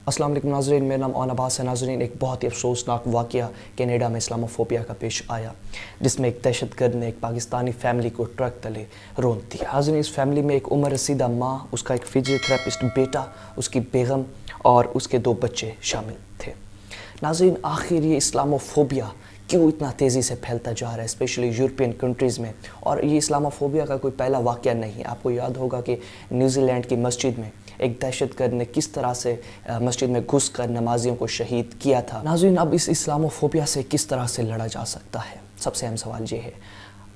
अस्सलाम वालेकुम नाज़रीन, मेरा नाम अब्बास है। नाज़रीन, एक बहुत ही अफसोसनाक वाक़या कनाडा में इस्लामोफोबिया का पेश आया, जिसमें एक दहशतगर्द ने एक पाकिस्तानी फैमिली को ट्रक तले रोन दिया। नाज़रीन, इस फैमिली में एक उम्र रसीदा माँ, उसका एक फिजियोथेरेपिस्ट बेटा, उसकी बेगम और उसके 2 बच्चे शामिल थे। नाज़रीन, आखिर ये इस्लामोफोबिया क्यों इतना तेज़ी से फैलता जा रहा है, स्पेशली यूरोपियन कंट्रीज़ में। और ये इस्लामोफोबिया का कोई पहला वाक़या नहीं है। आपको याद होगा कि न्यूजीलैंड की मस्जिद में एक दहशतगर्द ने किस तरह से मस्जिद में घुसकर नमाजियों को शहीद किया था। नाज़रीन, अब इस इस्लामोफोबिया से किस तरह से लड़ा जा सकता है? सबसे अहम सवाल ये है,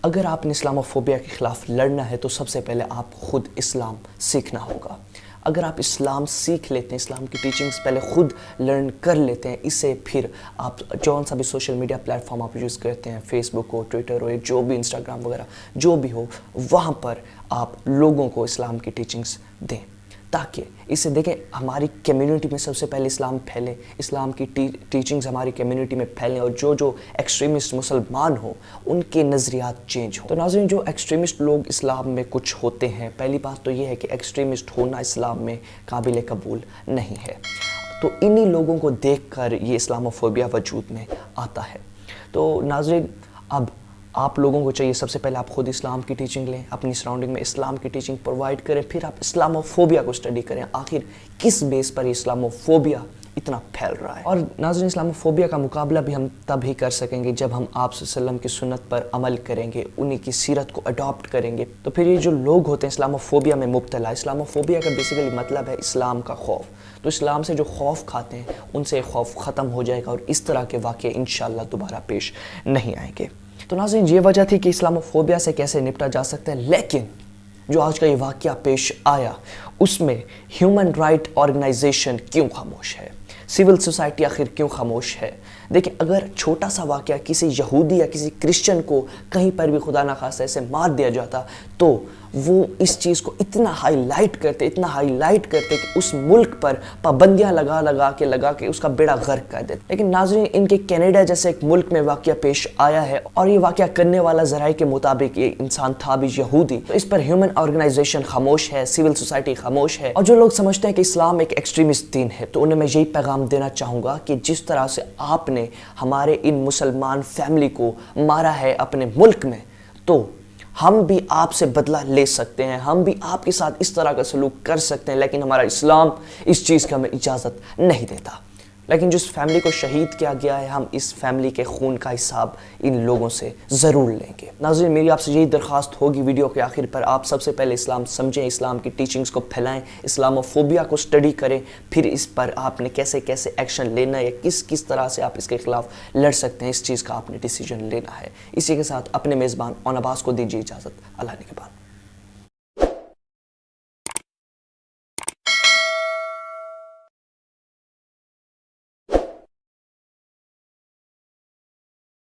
अगर आपने इस्लामोफोबिया के ख़िलाफ़ लड़ना है तो सबसे पहले आप ख़ुद इस्लाम सीखना होगा। अगर आप इस्लाम सीख लेते हैं, इस्लाम की टीचिंग्स पहले ख़ुद लर्न कर लेते हैं, इससे फिर आप जौन सा भी सोशल मीडिया प्लेटफॉर्म आप यूज़ करते हैं, फेसबुक हो, ट्विटर हो, जो भी इंस्टाग्राम वगैरह जो भी हो, वहाँ पर आप लोगों को इस्लाम की टीचिंग्स दें, ताकि इससे देखें हमारी कम्युनिटी में सबसे पहले इस्लाम फैले, इस्लाम की टीचिंग्स हमारी कम्युनिटी में फैलें और जो एक्सट्रीमिस्ट मुसलमान हो उनके नज़रियात चेंज हो। तो नाज़रीन, जो एक्सट्रीमिस्ट लोग इस्लाम में कुछ होते हैं, पहली बात तो ये है कि एक्सट्रीमिस्ट होना इस्लाम में काबिल कबूल नहीं है। तो इन्हीं लोगों को देख कर ये इस्लामोफोबिया वजूद में आता है। तो नाज़रीन, अब आप लोगों को चाहिए सबसे पहले आप ख़ुद इस्लाम की टीचिंग लें, अपनी सराउंडिंग में इस्लाम की टीचिंग प्रोवाइड करें, फिर आप इस्लामोफोबिया को स्टडी करें, आखिर किस बेस पर इस्लामोफोबिया इतना फैल रहा है। और नाज़रीन, इस्लामोफोबिया का मुकाबला भी हम तब ही कर सकेंगे जब हम आप सल्लल्लाहु अलैहि वसल्लम की सुन्नत पर अमल करेंगे, उन्हीं की सीरत को अडॉप्ट करेंगे। तो फिर ये जो लोग होते हैं इस्लामोफोबिया में मुब्तला, इस्लामोफोबिया का बेसिकली मतलब है इस्लाम का खौफ। तो इस्लाम से जो खौफ खाते हैं उनसे खौफ ख़त्म हो जाएगा और इस तरह के वाक़े इंशाअल्लाह दोबारा पेश नहीं आएंगे। तो नाज़रीन, ये वजह थी कि इस्लामोफोबिया से कैसे निपटा जा सकता है। लेकिन जो आज का ये वाक़या पेश आया उसमें ह्यूमन राइट ऑर्गेनाइजेशन क्यों खामोश है, सिविल सोसाइटी आखिर क्यों खामोश है? देखिए, अगर छोटा सा वाक़या किसी यहूदी या किसी क्रिश्चियन को कहीं पर भी खुदा ना खास्ता ऐसे मार दिया जाता तो वो इस चीज़ को इतना हाईलाइट करते कि उस मुल्क पर पाबंदियां लगा के उसका बेड़ा गर्क कर देते। लेकिन नाज़रीन, इनके कनाडा जैसे एक मुल्क में वाक़या पेश आया है और ये वाक़या करने वाला ज़राए के मुताबिक ये इंसान था भी यहूदी। तो इस पर ह्यूमन ऑर्गेनाइजेशन खामोश है, सिविल सोसाइटी खामोश है। और जो लोग समझते हैं कि इस्लाम एक एक्सट्रीमिस्ट दीन है, तो उन्हें मैं यही पैगाम देना चाहूँगा कि जिस तरह से आपने हमारे इन मुसलमान फैमिली को मारा है अपने मुल्क में, तो हम भी आपसे बदला ले सकते हैं, हम भी आपके साथ इस तरह का सलूक कर सकते हैं। लेकिन हमारा इस्लाम इस चीज़ की हमें इजाज़त नहीं देता। लेकिन जिस फैमिली को शहीद किया गया है, हम इस फैमिली के खून का हिसाब इन लोगों से ज़रूर लेंगे। नाज़रीन, मेरी आपसे यही दरख्वास्त होगी वीडियो के आखिर पर, आप सबसे पहले इस्लाम समझें, इस्लाम की टीचिंग्स को फैलाएं, इस्लामोफोबिया को स्टडी करें, फिर इस पर आपने कैसे कैसे एक्शन लेना है या किस तरह से आप इसके खिलाफ लड़ सकते हैं, इस चीज़ का आपने डिसीजन लेना है। इसी के साथ अपने मेज़बान अब्बास को दीजिए इजाज़त। अल्लाह ने के बाद।